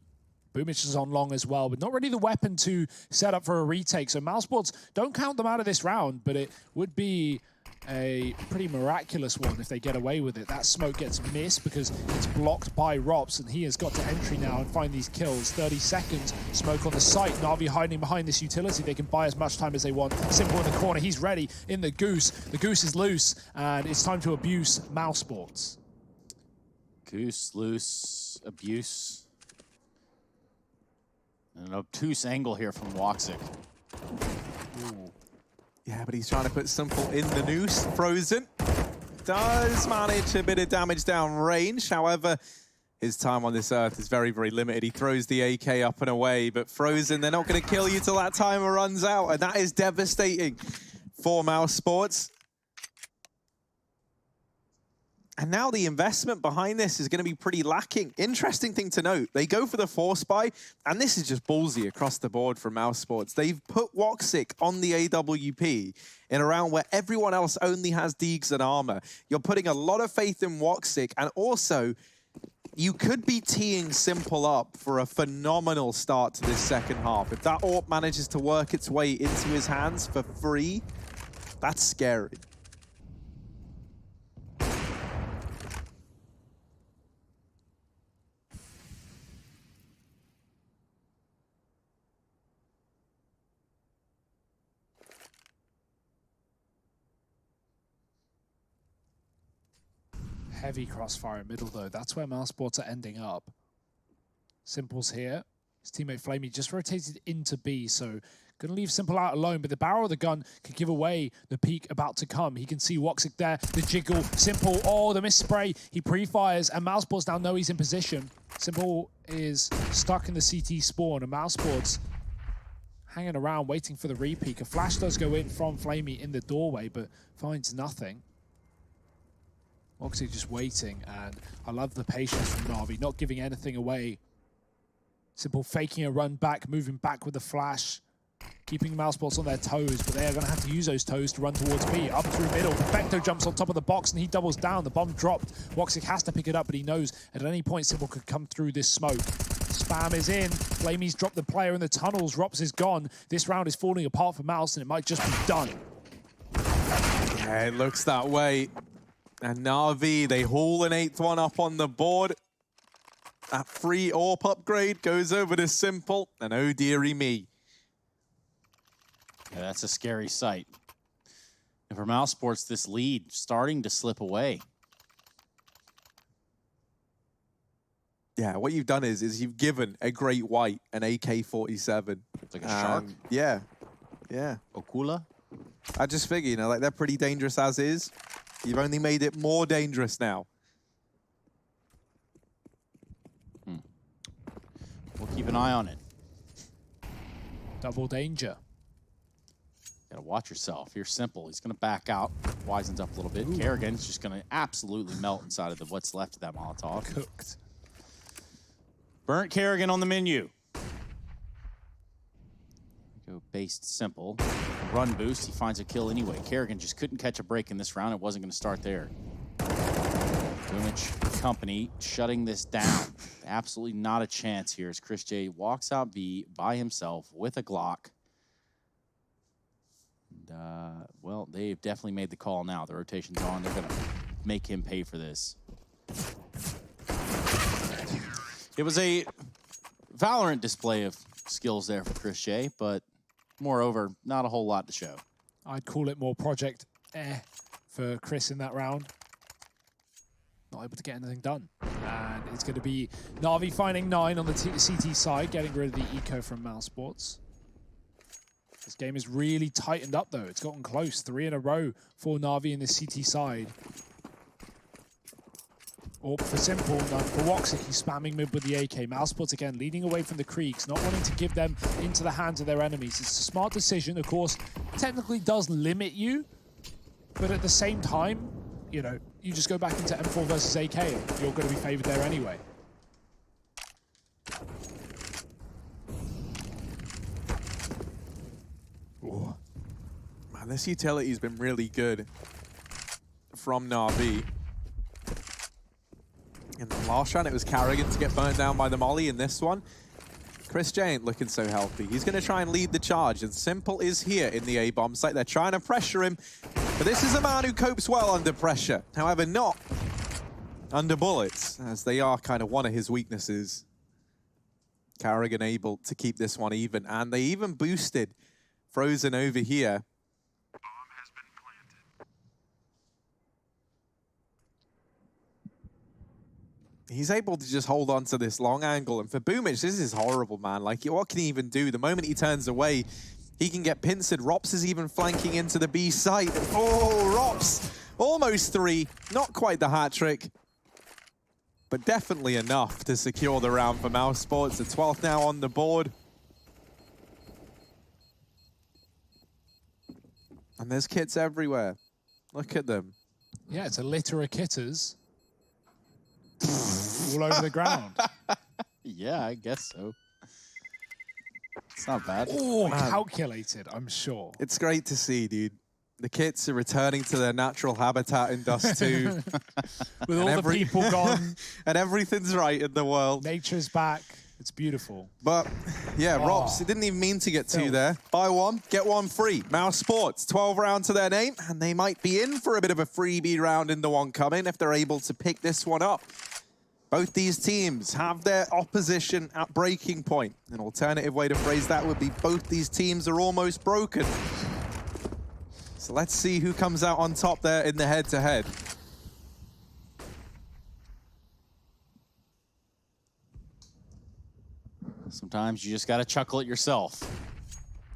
Boomich is on long as well, but not really the weapon to set up for a retake. So Mousesports, don't count them out of this round, but it would be a pretty miraculous one if they get away with it. That smoke gets missed because it's blocked by Rops, and he has got to entry now and find these kills. 30 seconds, smoke on the site. Navi hiding behind this utility. They can buy as much time as they want. Simple in the corner. He's ready in the goose. The goose is loose, and it's time to abuse Mousesports. Goose, loose, abuse. An obtuse angle here from Woxic. Ooh. Yeah, but he's trying to put Simple in the noose. Frozen does manage a bit of damage down range. However, his time on this earth is very, very limited. He throws the AK up and away, but Frozen, they're not going to kill you till that timer runs out, and that is devastating for Mousesports. And now the investment behind this is going to be pretty lacking. Interesting thing to note, they go for the force buy, and this is just ballsy across the board from Mousesports. They've put Woxic on the AWP in a round where everyone else only has Deegs and armor. You're putting a lot of faith in Woxic, and also you could be teeing Simple up for a phenomenal start to this second half. If that AWP manages to work its way into his hands for free, that's scary. Heavy crossfire in middle, though. That's where Mousesports are ending up. Simple's here. His teammate Flamey just rotated into B, so gonna leave Simple out alone, but the barrel of the gun could give away the peak about to come. He can see Woxic there, the jiggle, Simple, oh, the miss spray. He pre-fires, and Mousesports now know he's in position. Simple is stuck in the CT spawn, and Mousesports hanging around, waiting for the repeak. A flash does go in from Flamey in the doorway, but finds nothing. Woxic just waiting, and I love the patience from Navi, not giving anything away. Simple faking a run back, moving back with the flash, keeping Mousesports on their toes, but they are going to have to use those toes to run towards B. Up through middle, Perfecto jumps on top of the box and he doubles down. The bomb dropped. Woxic has to pick it up, but he knows at any point Simple could come through this smoke. Spam is in. Flamey's dropped the player in the tunnels. Rops is gone. This round is falling apart for Mouse and it might just be done. Yeah, it looks that way. And Navi, they haul an 8th one up on the board. That free AWP upgrade goes over to Simple, and oh dearie me. Yeah, that's a scary sight. And for Mousesports, this lead starting to slip away. Yeah, what you've done is you've given a Great White an AK-47. It's like a shark. Yeah, yeah. Okula? I just figure, you know, like they're pretty dangerous as is. You've only made it more dangerous now. We'll keep an eye on it. Double danger. Gotta watch yourself. Here's Simple. He's gonna back out, wisens up a little bit. Ooh. Kerrigan's just gonna absolutely melt inside of the what's left of that Molotov. Cooked. Burnt Kerrigan on the menu. Go based Simple. Run boost. He finds a kill anyway. Kerrigan just couldn't catch a break in this round. It wasn't gonna start there. Boomich Company shutting this down. Absolutely not a chance here as Chris J walks out B by himself with a Glock. And, well, they've definitely made the call now. The rotation's on. They're going to make him pay for this. It was a Valorant display of skills there for Chris J, but moreover, not a whole lot to show. I'd call it more Project for Chris in that round. Not able to get anything done. And it's going to be Navi finding 9 on the CT side, getting rid of the eco from Mousesports. This game is really tightened up, though. It's gotten close. 3 in a row for Navi in the CT side. AWP for Simple, none for Woxic. He's spamming mid with the AK. Mousesports again leading away from the Kriegs, not wanting to give them into the hands of their enemies. It's a smart decision, of course. Technically does limit you, but at the same time, you know, you just go back into M4 versus AK and you're going to be favored there anyway. Ooh. Man, this utility's been really good from Navi. In the last round, it was Kerrigan to get burnt down by the molly. In this one, Chris J ain't looking so healthy. He's going to try and lead the charge, and Simple is here in the A-bomb site. They're trying to pressure him, but this is a man who copes well under pressure. However, not under bullets, as they are kind of one of his weaknesses. Kerrigan able to keep this one even, and they even boosted Frozen over here. He's able to just hold on to this long angle. And for Boomich, this is horrible, man. Like, what can he even do? The moment he turns away, he can get pincered. Rops is even flanking into the B site. Oh, Rops, almost 3. Not quite the hat trick, but definitely enough to secure the round for Mousesports. The 12th now on the board. And there's kits everywhere. Look at them. Yeah, it's a litter of kitters. All over the ground. Yeah, I guess so. It's not bad. Oh, calculated, I'm sure. It's great to see, dude. The kits are returning to their natural habitat in Dust 2. With all the people gone. And everything's right in the world. Nature's back. It's beautiful. But, yeah, Rops, it didn't even mean to get 2 there. Buy 1, get 1 free. Mousesports, 12 round to their name, and they might be in for a bit of a freebie round in the one coming if they're able to pick this one up. Both these teams have their opposition at breaking point. An alternative way to phrase that would be both these teams are almost broken. So let's see who comes out on top there in the head-to-head. Some Sometimes you just got to chuckle at yourself.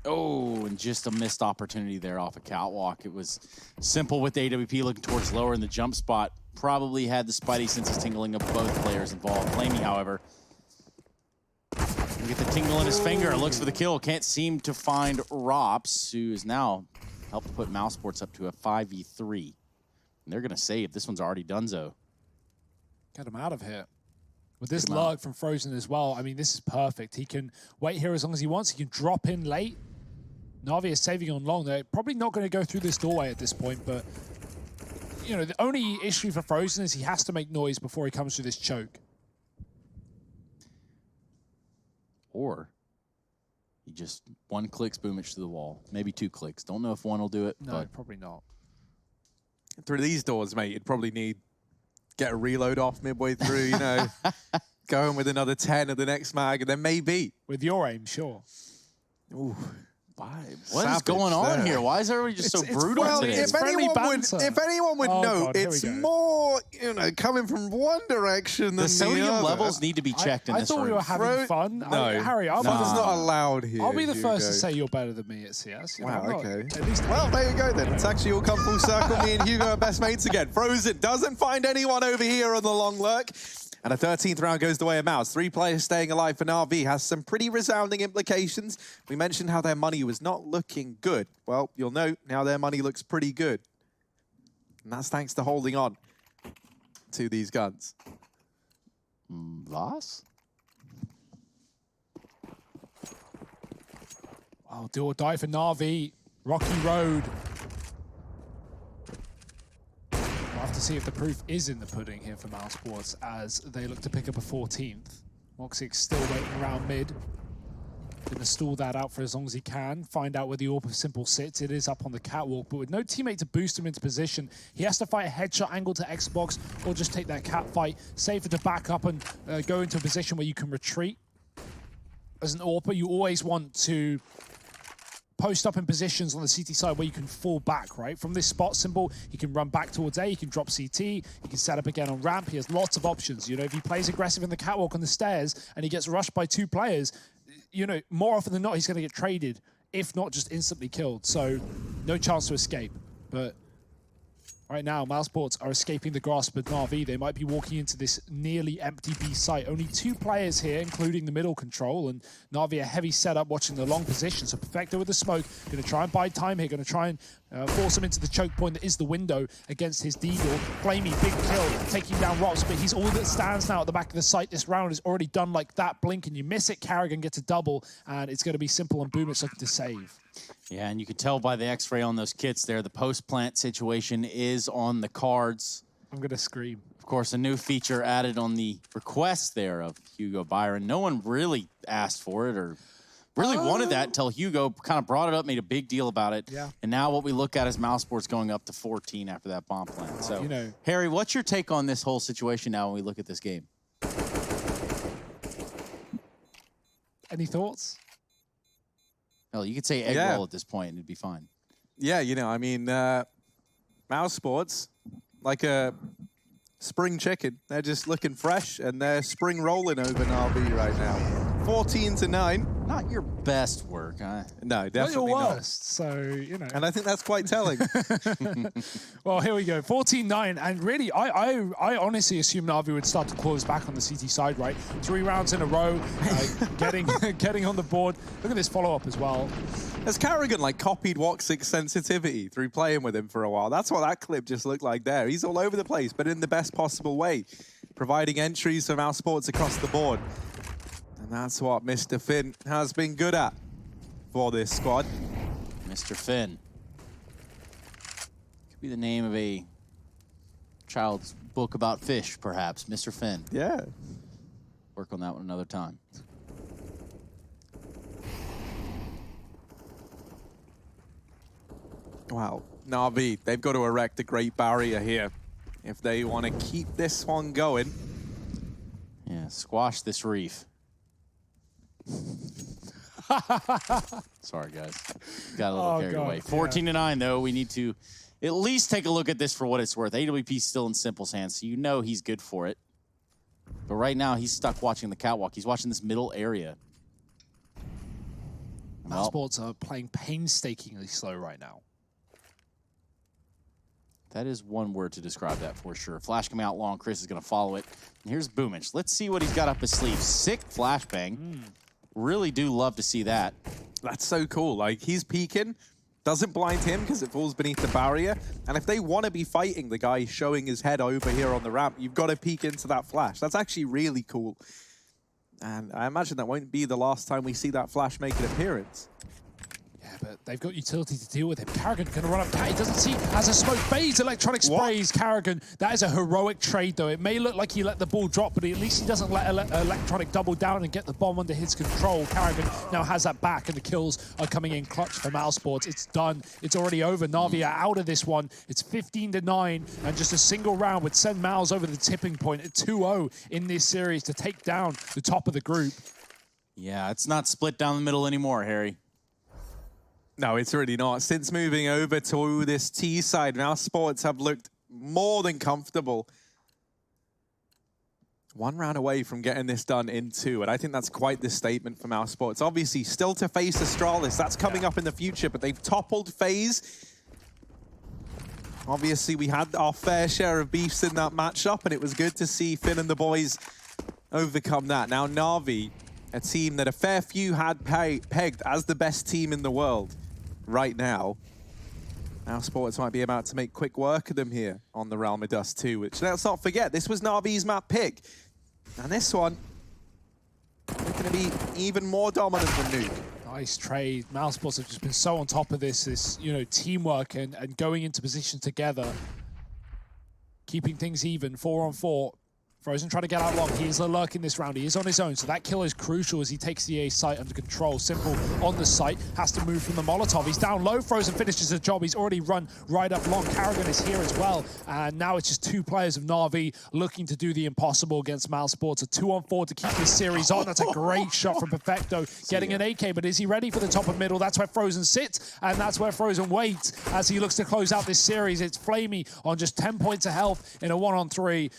Oh, and just a missed opportunity there off a catwalk. It was simple with the AWP looking towards lower in the jump spot. Probably had the spidey senses tingling of both players involved. Flamey, however, you get the tingle in his finger. Looks for the kill. Can't seem to find Rops, who is now helped put Mousesports up to a 5v3. And they're going to save. This one's already donezo. Get him out of here. With this lurk from Frozen as well, I mean, this is perfect. He can wait here as long as he wants. He can drop in late. Navi is saving on long. They're probably not going to go through this doorway at this point, but, you know, the only issue for Frozen is he has to make noise before he comes through this choke. Or he just one clicks Boomich to the wall. Maybe 2 clicks. Don't know if one will do it, No, but probably not. Through these doors, mate, you'd probably need get a reload off midway through, you know, go in with another 10 at the next mag, and then maybe. With your aim, sure. Ooh. why? What is going on here? Why is everybody just so brutal well, today? if anyone would know, God, it's more, you know, coming from one direction than The the sodium other. levels need to be checked in I this thought room. we were having fun. No. Harry, I'll Fun be is the- not allowed here. I'll be the first Hugo. to say you're better than me at CS. You know, Wow, I'm not- okay. At least Well, there you go then. It's actually all come full circle. Me and Hugo are best mates again. Frozen doesn't find anyone over here on the long lurk. And a 13th round goes the way of Mouse. 3 players staying alive for Navi has some pretty resounding implications. We mentioned how their money was not looking good. Well, you'll note now their money looks pretty good. And that's thanks to holding on to these guns. Loss? Oh, do or die for Navi. Rocky Road. We'll have to see if the proof is in the pudding here for Mousesports as they look to pick up a 14th. Moxix still waiting around mid. Gonna stall that out for as long as he can. Find out where the Orb of Simple sits. It is up on the catwalk, but with no teammate to boost him into position, he has to fight a headshot angle to Xbox or just take that cat fight. Safer to back up and go into a position where you can retreat. As an AWPer, you always want to post up in positions on the CT side where you can fall back, right? From this spot symbol, he can run back towards A, he can drop CT, he can set up again on ramp. He has lots of options. You know, if he plays aggressive in the catwalk on the stairs and he gets rushed by 2 players, you know, more often than not, he's going to get traded, if not just instantly killed. So no chance to escape. But right now, Mousesports are escaping the grasp of Navi. They might be walking into this nearly empty B site. Only 2 players here, including the middle control, and Navi a heavy setup watching the long position. So Perfecto with the smoke, going to try and buy time here, going to try and force him into the choke point that is the window against his Deagle. Flamey, big kill, taking down Rops, but he's all that stands now at the back of the site. This round is already done like that. Blink and you miss it. Carrigan gets a double, and it's going to be Simple and Boomich looking to save. Yeah, and you can tell by the X-ray on those kits there, the post-plant situation is on the cards. I'm going to scream. Of course, a new feature added on the request there of Hugo Byron. No one really asked for it or really wanted that until Hugo kind of brought it up, made a big deal about it. Yeah. And now what we look at is Mousesports going up to 14 after that bomb plant. So, you know, Harry, what's your take on this whole situation now when we look at this game? any thoughts? Hell, you could say egg roll at this point and it'd be fine. Yeah, you know, I mean, Mousesports, like a spring chicken. They're just looking fresh, and they're spring rolling over Navi right now. 14-9. Not your best work, huh? No, Not definitely your not. worst, so, you know. And I think that's quite telling. Well, here we go, 14-9, and really, I honestly assumed Navi would start to close back on the CT side, right? 3 rounds in a row, getting on the board. Look at this follow-up as well. Has Carrigan, like, copied Woxic's sensitivity through playing with him for a while? That's what that clip just looked like there. He's all over the place, but in the best possible way, providing entries for Mousesports across the board. And that's what Mr. Finn has been good at for this squad. Mr. Finn. Could be the name of a child's book about fish, perhaps. Mr. Finn. Yeah. Work on that one another time. Wow. Navi, they've got to erect a great barrier here if they want to keep this one going. Yeah, squash this reef. Sorry, guys. Got a little carried away. 14-9, though. We need to at least take a look at this for what it's worth. AWP's still in Simple's hands, so you know he's good for it. But right now, he's stuck watching the catwalk. He's watching this middle area. Mousesports are playing painstakingly slow right now. That is one word to describe that for sure. Flash coming out long. Chris is going to follow it. And here's Boomich. Let's see what he's got up his sleeve. Sick flashbang. Really do love to see that. That's so cool. Like, he's peeking, doesn't blind him because it falls beneath the barrier. And if they want to be fighting the guy showing his head over here on the ramp, you've got to peek into that flash. That's actually really cool. And I imagine that won't be the last time we see that flash make an appearance. Yeah, but they've got utility to deal with him. Karrigan going to run up. He doesn't see as a smoke fades. Electronic sprays Karrigan. That is a heroic trade, though. It may look like he let the ball drop, but at least he doesn't let Electronic double down and get the bomb under his control. Karrigan now has that back, and the kills are coming in clutch for Mousesports. It's done. It's already over. Navi are out of this one. It's 15-9, and just a single round would send Mouse over the tipping point at 2-0 in this series to take down the top of the group. Yeah, it's not split down the middle anymore, Harry. No, it's really not. Since moving over to this T side, Mousesports have looked more than comfortable. One round away from getting this done in 2, and I think that's quite the statement for Mousesports. Obviously, still to face Astralis. That's coming up in the future, but they've toppled FaZe. Obviously, we had our fair share of beefs in that matchup, and it was good to see Finn and the boys overcome that. Now, Navi, a team that a fair few had pegged as the best team in the world right now. Mousesports might be about to make quick work of them here on the Realm of Dust 2, which, let's not forget, this was Navi's map pick. And this one, they're going to be even more dominant than Nuke. Nice trade. Mousesports have just been so on top of this teamwork and going into position together, keeping things even, 4-on-4. Frozen trying to get out long. He is lurking this round. He is on his own, so that kill is crucial as he takes the A site under control. Simple on the site, has to move from the Molotov. He's down low. Frozen finishes the job. He's already run right up long. Karrigan is here as well, and now it's just 2 players of Navi looking to do the impossible against Mousesports. A 2-on-4 to keep this series on. That's a great shot from Perfecto, getting an AK, but is he ready for the top of middle? That's where Frozen sits, and that's where Frozen waits as he looks to close out this series. It's Flamey on just 10 points of health in a 1-on-3.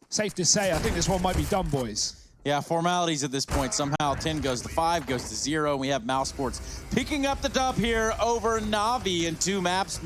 Safe to say, I think this one might be done, boys. Yeah, formalities at this point. Somehow 10 goes to 5, goes to 0. We have Mousesports picking up the dub here over Navi in 2 maps.